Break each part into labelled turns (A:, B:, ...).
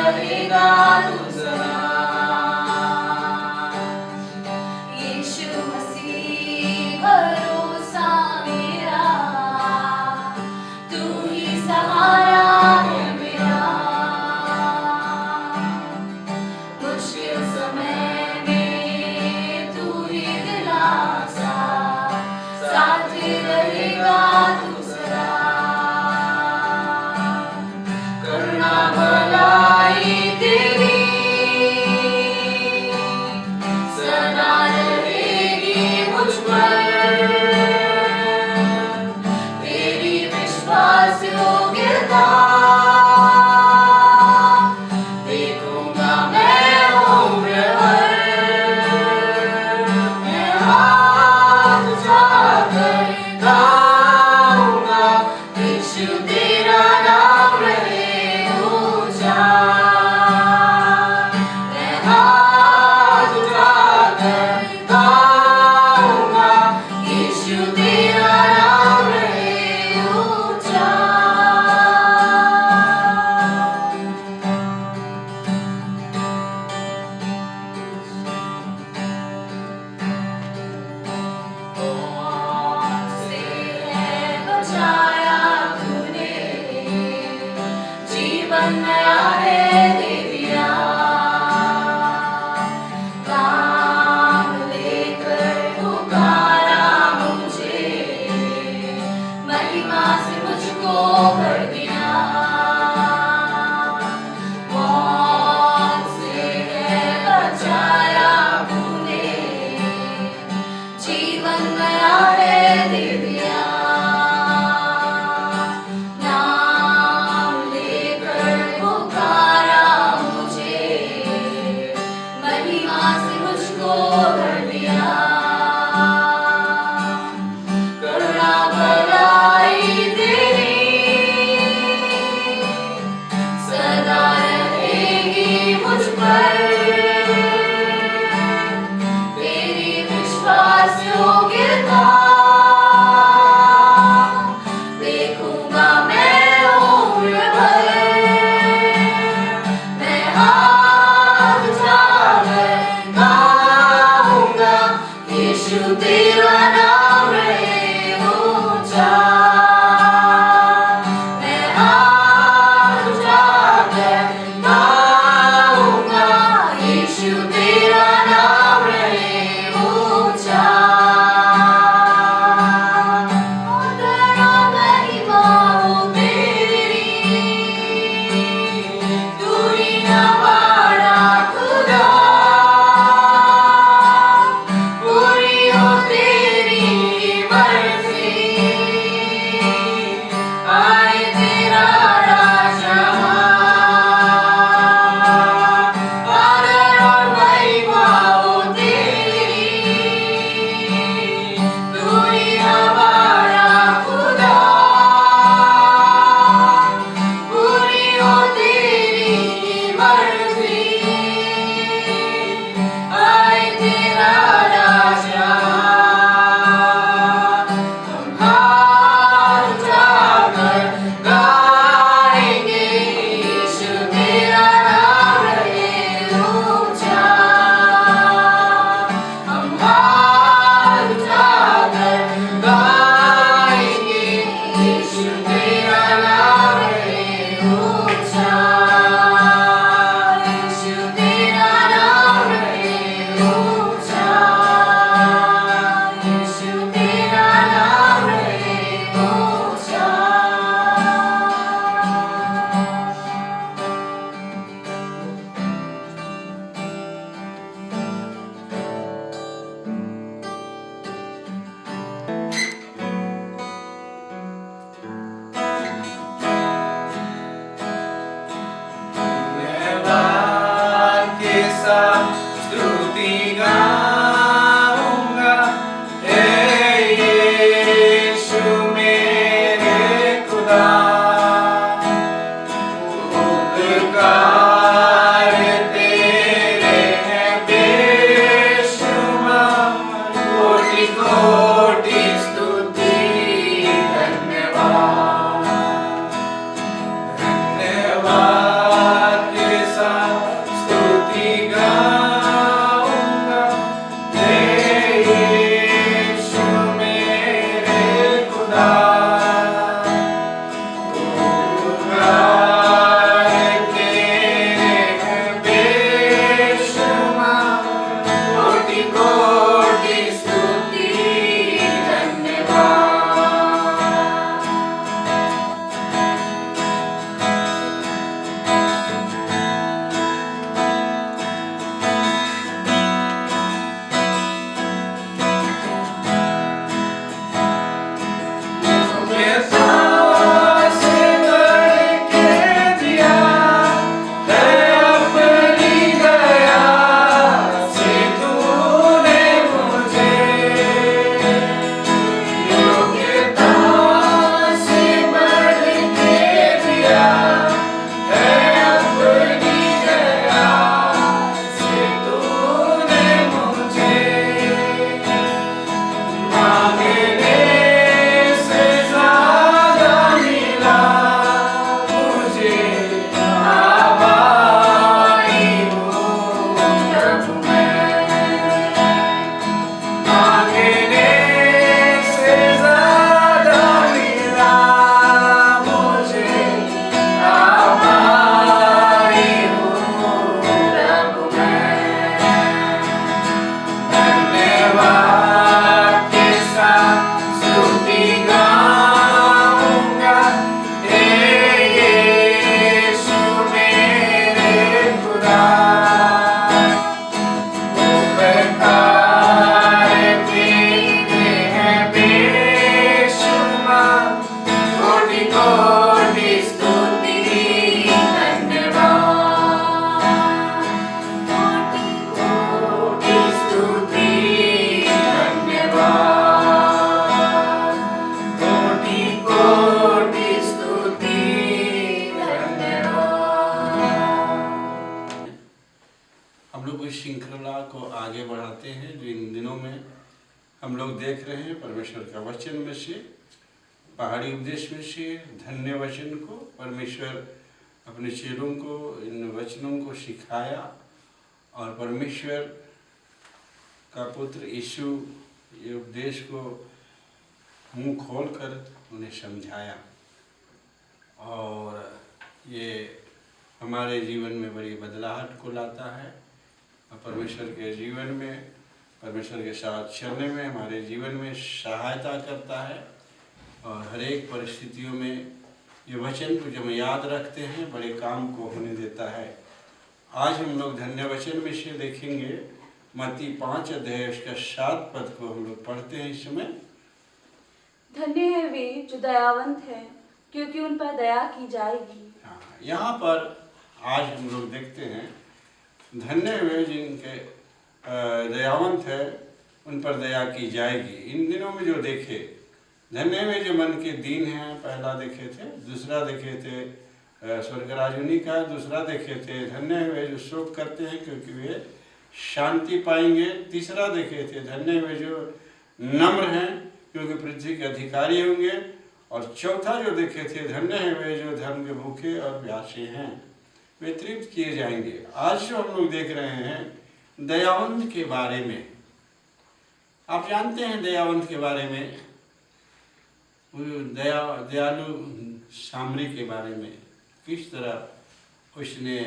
A: रहेगा तू सदा। यीशु मसीह भरोसा मेरा, तू ही सहारा है मेरा। मुश्किल समय में तू ही दिलासा, साथ रहेगा तू सदा। करुणा भलाई तेरी सदा रहेगी मुझ पर, तेरी विश्वास योग्यता देखूंगा मैं उम्र भर। मैं हाथ उठाकर गाऊंगा, यीशु तेरा नाम रहे ऊंचा। मैं हाथ उठाकर गाऊंगा, यीशु तेरा नाम रहे ऊंचा। मौत से है बचाया तूने, जीवन नया है दे दिया। नाम लेकर पुकारा मुझे, महिमा से मुझको भर दिया। मौत से है बचाया तूने, जीवन नया है दे दिया। नाम लेकर पुकारा मुझे, महिमा से मुझको भर दिया। करुणा भलाई तेरी
B: हम लोग देख रहे हैं परमेश्वर का वचन में से, पहाड़ी उपदेश में से धन्य वचन को परमेश्वर अपने चेलों को इन वचनों को सिखाया और परमेश्वर का पुत्र यीशु ये उपदेश को मुंह खोल कर उन्हें समझाया और ये हमारे जीवन में बड़ी बदलाहट को लाता है और परमेश्वर के जीवन में, परमेश्वर के साथ चलने में हमारे जीवन में सहायता करता है और हर एक परिस्थितियों में ये वचन को जब याद रखते हैं बड़े काम को होने देता है। आज हम लोग धन्य वचन में से देखेंगे मत्ती 5 अध्याय उसका 7 पद को हम लोग पढ़ते हैं इस समय।
C: धन्य है वे जो दयावंत है, क्योंकि उन पर दया की जाएगी।
B: हाँ, यहाँ पर आज हम लोग देखते हैं धन्य वे जिनके दयावंत है उन पर दया की जाएगी। इन दिनों में जो देखे धन्य वे जो मन के दीन हैं, पहला देखे थे, दूसरा देखे थे स्वर्गराज उन्हीं का, दूसरा देखे थे धन्य वे जो शोक करते हैं क्योंकि वे शांति पाएंगे, तीसरा देखे थे धन्य वे जो नम्र हैं क्योंकि पृथ्वी के अधिकारी होंगे, और चौथा जो देखे थे धन्य है वे जो धर्म के भूखे और प्यासे हैं, वे तृप्त किए जाएंगे। आज जो हम लोग देख रहे हैं दयावंत के बारे में। आप जानते हैं दयावंत के बारे में, दयालु सामरी के बारे में, किस तरह उसने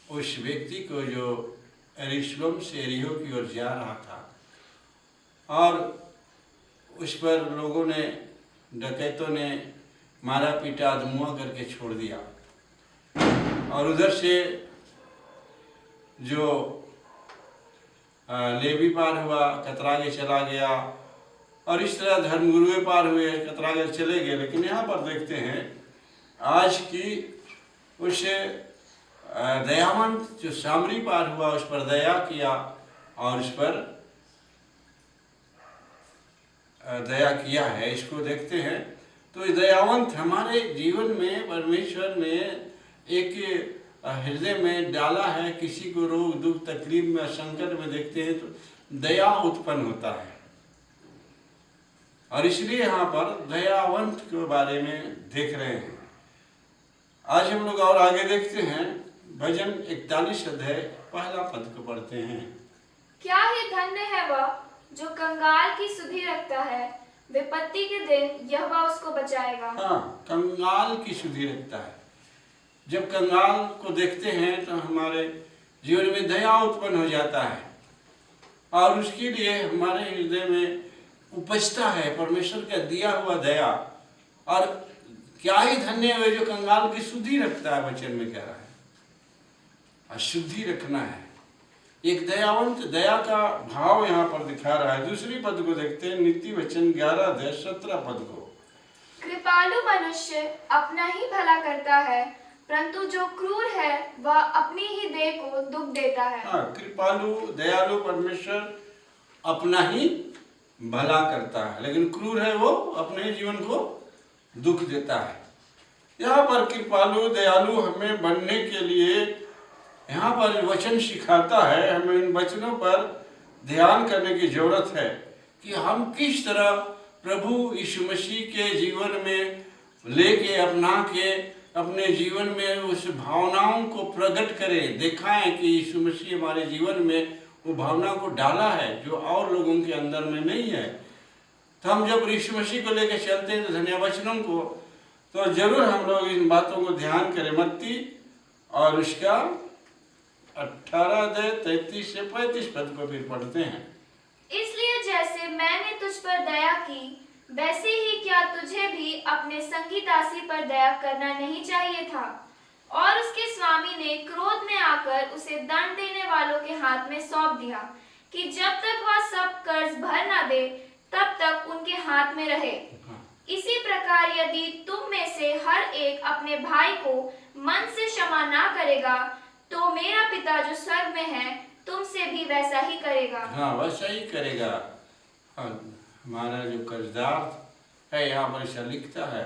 B: उस व्यक्ति को जो यरूशलेम से यरीहो की ओर जा रहा था और उस पर लोगों ने, डकैतों ने मारा पीटा धुआं करके छोड़ दिया, और उधर से जो लेवी पार हुआ कतरा के चला गया, और इस तरह धर्मगुरुए पार हुए कतरा के चले गए। लेकिन यहाँ पर देखते हैं आज की उस दयावंत जो सामरी पार हुआ उस पर दया किया और उस पर दया किया है, इसको देखते हैं। तो दयावंत हमारे जीवन में परमेश्वर ने एक हृदय में डाला है। किसी को रोग दुख तकलीफ में संकट में देखते हैं तो दया उत्पन्न होता है, और इसलिए यहाँ पर दयावंत के बारे में देख रहे हैं। आज हम लोग और आगे देखते हैं भजन 41 अध्याय पहला पद को पढ़ते हैं।
A: क्या ही धन्य है वह जो कंगाल की सुधि रखता है, विपत्ति के दिन यहोवा उसको बचाएगा।
B: हाँ, कंगाल की सुधि रखता है। जब कंगाल को देखते हैं तो हमारे जीवन में दया उत्पन्न हो जाता है, और उसके लिए हमारे हृदय में उपजता है परमेश्वर का दिया हुआ दया। और क्या ही धन्य है जो कंगाल की सुधि रखता है, वचन में कह रहा है, अशुद्धि रखना है। एक दयावंत दया का भाव यहाँ पर दिखा रहा है। दूसरी पद को देखते हैं, नीति वचन 11 अध्याय 17 पद को।
A: कृपालु मनुष्य अपना ही भला करता है, परंतु जो क्रूर है वह अपनी ही देह को दुख देता है।
B: हाँ, कृपालु दयालु परमेश्वर अपना ही भला करता है, लेकिन क्रूर है वो अपने जीवन को दुख देता है। यहाँ पर कृपालु दयालु हमें बनने के लिए यहाँ पर वचन सिखाता है। हमें इन वचनों पर ध्यान करने की जरूरत है कि हम किस तरह प्रभु यीशु मसीह के जीवन में लेके अपना के अपने जीवन में उस भावनाओं को प्रकट करें, दिखाएं कि यीशु मसीह हमारे जीवन में वो भावना को डाला है जो और लोगों के अंदर में नहीं है। तो हम जब यीशु मसीह को लेकर चलते हैं तो धन्य वचनों को, तो जरूर हम लोग इन बातों को ध्यान करें। मत्ती और उसका 18 अध्याय 33 से 35 पद को फिर पढ़ते हैं।
A: इसलिए जैसे मैंने तुझ पर दया की, वैसे ही क्या तुझे भी अपने संगी दासी पर दया करना नहीं चाहिए था? और उसके स्वामी ने क्रोध में आकर उसे दंड देने वालों के हाथ में सौंप दिया कि जब तक वह सब कर्ज भर ना दे तब तक उनके हाथ में रहे। इसी प्रकार यदि तुम में से हर एक अपने भाई को मन से क्षमा ना करेगा, तो मेरा पिता जो स्वर्ग में है तुमसे भी वैसा ही करेगा।
B: हाँ, वैसा ही करेगा। हाँ, हमारा जो कर्जदार है यहाँ पर ऐसा लिखता है,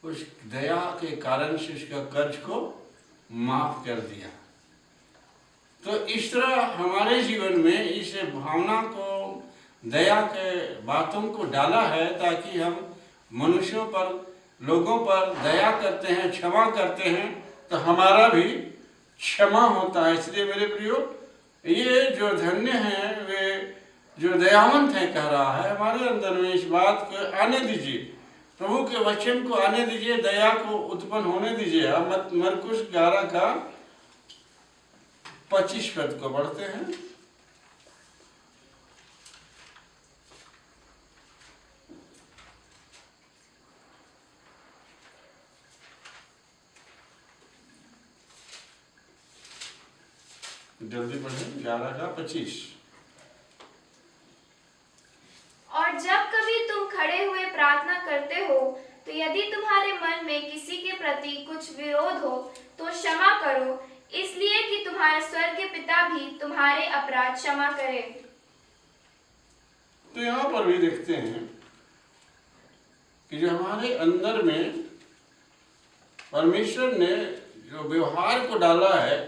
B: उस दया के कारण से उसका कर्ज को माफ कर दिया। तो इस तरह हमारे जीवन में इस भावना को दया के बातों को डाला है ताकि हम मनुष्यों पर, लोगों पर दया करते हैं, क्षमा करते हैं, तो हमारा भी क्षमा होता है। इसलिए मेरे प्रियो, ये जो धन्य हैं वे जो दयावंत हैं कह रहा है, हमारे अंदर में इस बात को आने दीजिए, प्रभु के वचन को आने दीजिए, दया को उत्पन्न होने दीजिए। अब मरकुस 11 का 25 पद को पढ़ते हैं। जल्दी पढ़ें, 11 का 25।
A: और जब कभी तुम खड़े हुए प्रार्थना करते हो, तो यदि तुम्हारे मन में किसी के प्रति कुछ विरोध हो, तो क्षमा करो, इसलिए कि तुम्हारे स्वर्गीय पिता भी तुम्हारे अपराध क्षमा करे।
B: तो यहाँ पर भी देखते हैं कि जो हमारे अंदर में परमेश्वर ने जो व्यवहार को डाला है,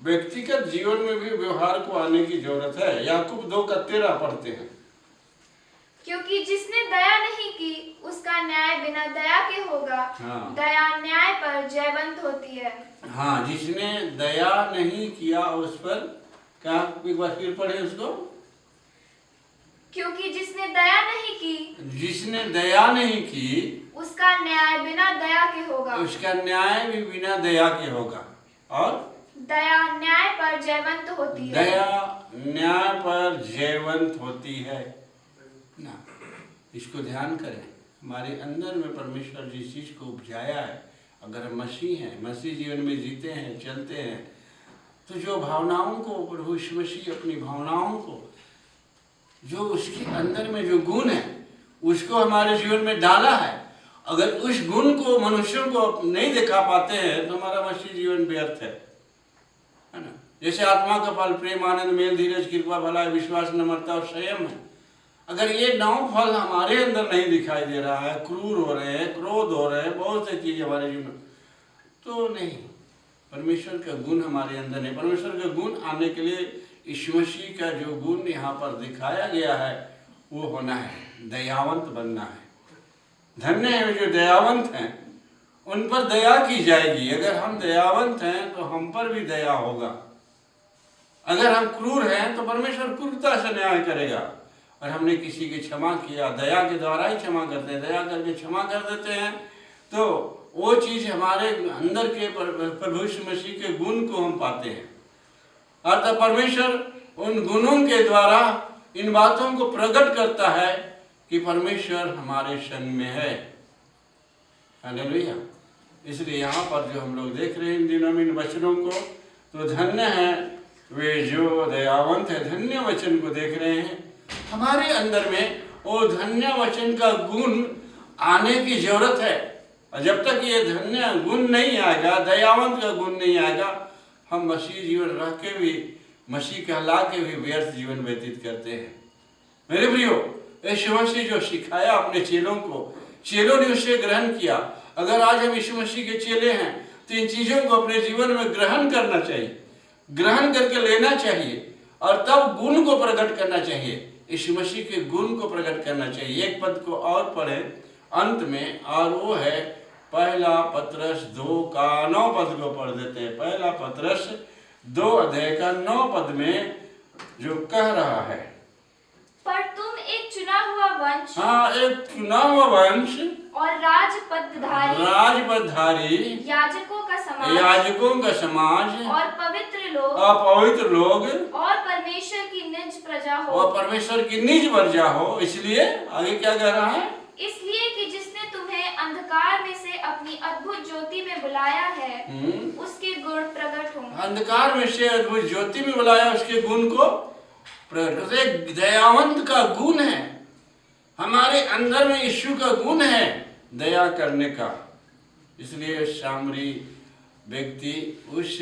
B: व्यक्तिगत जीवन में भी व्यवहार को आने की जरूरत है। याकूब 2 का 13 पढ़ते हैं।
A: क्योंकि जिसने दया नहीं की, उसका न्याय बिना दया के होगा।
B: हाँ।
A: दया न्याय पर जयवंत होती है।
B: हाँ, जिसने दया नहीं किया उस पर क्या, एक बार फिर पढ़े उसको।
A: क्योंकि जिसने दया नहीं की,
B: जिसने दया नहीं की,
A: उसका न्याय बिना दया के होगा।
B: उसका न्याय भी बिना दया के होगा। और
A: दया न्याय पर जयवंत होती है।
B: दया न्याय पर जयवंत होती है ना। इसको ध्यान करें, हमारे अंदर में परमेश्वर जिस चीज को उपजाया है, अगर हम मसीह हैं, मसीह जीवन में जीते हैं, चलते हैं, तो जो भावनाओं को प्रभु यीशु मसीह अपनी भावनाओं को, जो उसके अंदर में जो गुण है उसको हमारे जीवन में डाला है, अगर उस गुण को मनुष्यों को नहीं दिखा पाते हैं तो हमारा मसीह जीवन व्यर्थ है ना। जैसे आत्मा का फल प्रेम, आनंद, मेल, धीरज, कृपा, भलाई, विश्वास, नम्रता और संयम है। अगर ये 9 फल हमारे अंदर नहीं दिखाई दे रहा है, क्रूर हो रहे हैं, क्रोध हो रहे हैं, बहुत सी चीजें हमारे जीवन में, तो नहीं, परमेश्वर का गुण हमारे अंदर नहीं। परमेश्वर का गुण आने के लिए यीशु मसीह का जो गुण यहाँ पर दिखाया गया है वो होना है, दयावंत बनना है। धन्य है जो दयावंत हैं, उन पर दया की जाएगी। अगर हम दयावंत हैं तो हम पर भी दया होगा। अगर हम क्रूर हैं तो परमेश्वर क्रूरता से न्याय करेगा। और हमने किसी की क्षमा किया, दया के द्वारा ही क्षमा करते हैं, दया करके क्षमा कर देते हैं, तो वो चीज हमारे अंदर के प्रभु यीशु मसीह के गुण को हम पाते हैं। अर्थात परमेश्वर उन गुणों के द्वारा इन बातों को प्रकट करता है कि परमेश्वर हमारे संग में है। हालेलुया। इसलिए यहाँ पर जो हम लोग देख रहे हैं इन दिनों में इन वचनों को, तो धन्य है वे जो दयावंत है। धन्य वचन को देख रहे हैं, हमारे अंदर में वो धन्य वचन का गुण आने की जरूरत है। और जब तक ये धन्य गुण नहीं आएगा, दयावंत का गुण नहीं आएगा, हम मसीह जीवन रह के भी, मसीह कहला के भी व्यर्थ जीवन व्यतीत करते हैं। मेरे प्रियो, यीशु मसीह जो सिखाया अपने चेलों को, चेलों ने उसे ग्रहण किया। अगर आज हम यीशु मसीह के चेले हैं तो इन चीजों को अपने जीवन में ग्रहण करना चाहिए, ग्रहण करके लेना चाहिए और तब गुण को प्रकट करना चाहिए, यीशु मसीह के गुण को प्रकट करना चाहिए। एक पद को और पढ़े अंत में, और वो है पहला पत्रस 2 का 9 पद को पढ़ देते हैं। पहला पत्रस 2 अध्याय का 9 पद में जो कह रहा है,
A: पर तुम एक चुना हुआ वंश,
B: हाँ, एक चुना हुआ वंश
A: और राजपदधारी, याजकों का समाज,
B: याजकों का समाज,
A: और पवित्र लोग,
B: अपवित्र लोग,
A: और परमेश्वर की निज प्रजा हो।
B: और परमेश्वर की निज प्रजा हो। इसलिए आगे क्या कह रहा है,
A: इसलिए कि जिसने तुम्हें अंधकार में से अपनी अद्भुत ज्योति में बुलाया है, उसके गुण प्रकट हों।
B: अंधकार में से अद्भुत ज्योति में बुलाया, उसके गुण को प्रकट। एक दयावंत का गुण है हमारे अंदर में, यीशु का गुण है दया करने का। इसलिए सामरी व्यक्ति उस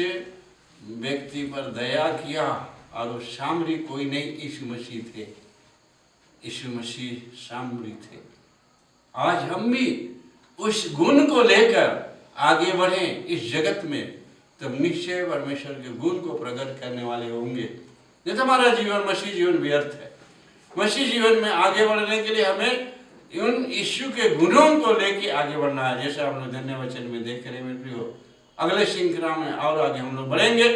B: व्यक्ति पर दया किया, और वो सामरी कोई नहीं, यीशु मसीह थे। यीशु मसीह सामरी थे। आज हम भी उस गुण को लेकर आगे बढ़ें इस जगत में, तब निश्चय परमेश्वर के गुण को प्रकट करने वाले होंगे। नहीं तो हमारा जीवन, मसीह जीवन व्यर्थ है। मसीह जीवन में आगे बढ़ने के लिए हमें उन यीशु के गुणों को लेके आगे बढ़ना है, जैसे हम लोग धन्य वचन में देख रहे हैं मेरे प्रियो। अगले श्रृंखला में और आगे हम लोग बढ़ेंगे।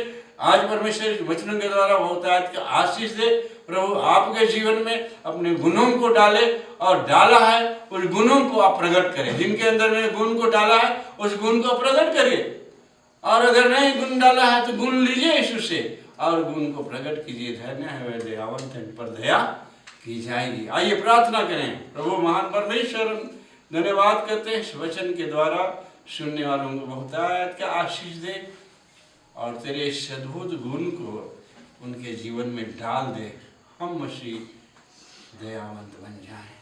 B: आज परमेश्वर इस वचनों के द्वारा बहुतायत का आशीष दे। प्रभु आपके जीवन में अपने गुणों को डाले और डाला है उस गुणों को आप प्रकट करें। जिनके अंदर में गुण को डाला है उस गुण को प्रकट करिए, और अगर नहीं गुण डाला है तो गुण लीजिए यीशु से और गुण को प्रकट कीजिए। धन्य है वह दयावंत, इन पर दया की जाएगी। आइए प्रार्थना करें। प्रभु महान परमेश्वर, धन्यवाद करते हैं इस वचन के द्वारा सुनने वालों को बहुतायत का आशीष दे और तेरे इस अद्भुत गुण को उनके जीवन में डाल दे। हम मसीह दयावंत बन जाएं,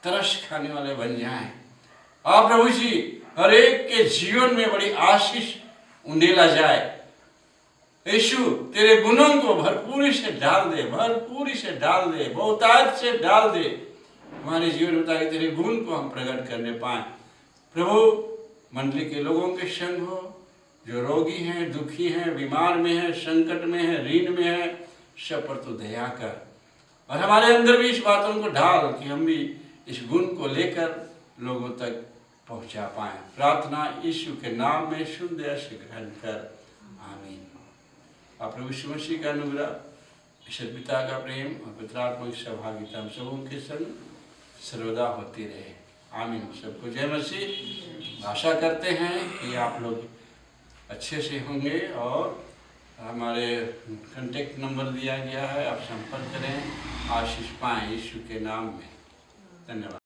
B: तरस खाने वाले बन जाएं। आप प्रभु जी हर एक के जीवन में बड़ी आशीष उंडेला जाए। यीशु तेरे गुणों को भरपूरी से डाल दे, भरपूरी से डाल दे, बहुतायत से डाल दे हमारे जीवन में, ताकि तेरे गुण को हम प्रकट करने पाए। प्रभु मंडली के लोगों के संग हो, जो रोगी हैं, दुखी हैं, बीमार में हैं, संकट में हैं, ऋण में हैं, सब पर तू दया कर और हमारे अंदर भी इस बातों को डाल कि हम भी इस गुण को लेकर लोगों तक पहुंचा पाए। प्रार्थना यीशु के नाम में शुद्ध दया से ग्रहण कर, आमीन। आप प्रभु यीशु मसीह का अनुग्रह, ईश्वर पिता का प्रेम और पवित्र आत्मा की सहभागिता हम सबों के संग सर्वदा होती रहे, आमीन। सबको जय मसीह। आशा करते हैं कि आप लोग अच्छे से होंगे और हमारे कॉन्टेक्ट नंबर दिया गया है, आप संपर्क करें, आशीष पाएं यीशु के नाम में। धन्यवाद।